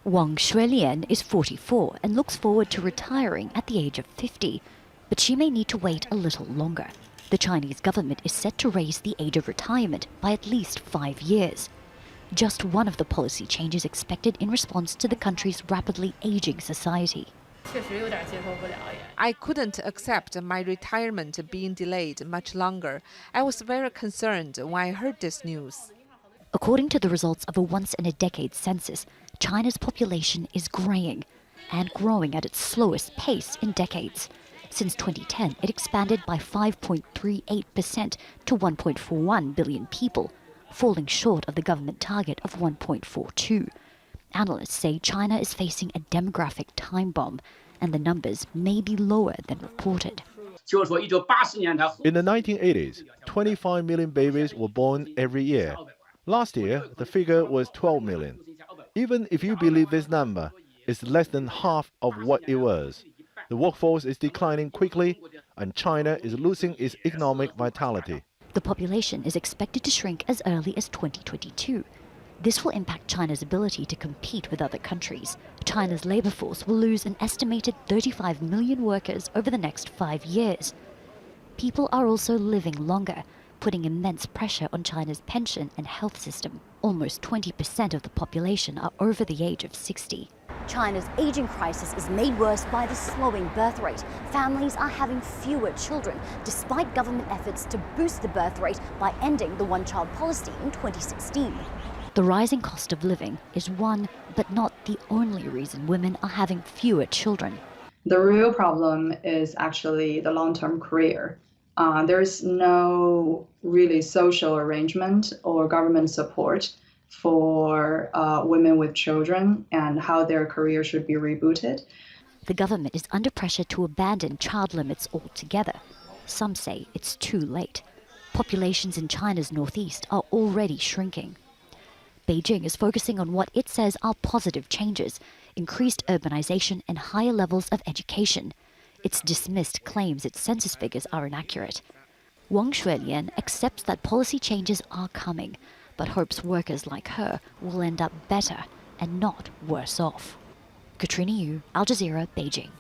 Wang Shuilian is 44 and looks forward to retiring at the age of 50. But she may need to wait a little longer. The Chinese government is set to raise the age of retirement by at least 5 years. Just one of the policy changes expected in response to the country's rapidly aging society. I couldn't accept my retirement being delayed much longer. I was very concerned when I heard this news. According to the results of a once-in-a-decade census, China's population is graying and growing at its slowest pace in decades. Since 2010, it expanded by 5.38% to 1.41 billion people, falling short of the government target of 1.42. Analysts say China is facing a demographic time bomb, and the numbers may be lower than reported. In the 1980s, 25 million babies were born every year. Last year, the figure was 12 million. Even if you believe this number, it's less than half of what it was. The workforce is declining quickly, and China is losing its economic vitality. The population is expected to shrink as early as 2022. This will impact China's ability to compete with other countries. China's labor force will lose an estimated 35 million workers over the next 5 years. People are also living longer, putting immense pressure on China's pension and health system. Almost 20% of the population are over the age of 60. China's aging crisis is made worse by the slowing birth rate. Families are having fewer children, despite government efforts to boost the birth rate by ending the one-child policy in 2016. The rising cost of living is one, but not the only reason women are having fewer children. The real problem is actually the long-term career. There's no really social arrangement or government support for women with children and how their career should be rebooted. The government is under pressure to abandon child limits altogether. Some say it's too late. Populations in China's northeast are already shrinking. Beijing is focusing on what it says are positive changes, increased urbanization and higher levels of education. It's dismissed claims its census figures are inaccurate. Wang Shuilian accepts that policy changes are coming, but hopes workers like her will end up better and not worse off. Katrina, Al Jazeera, Beijing.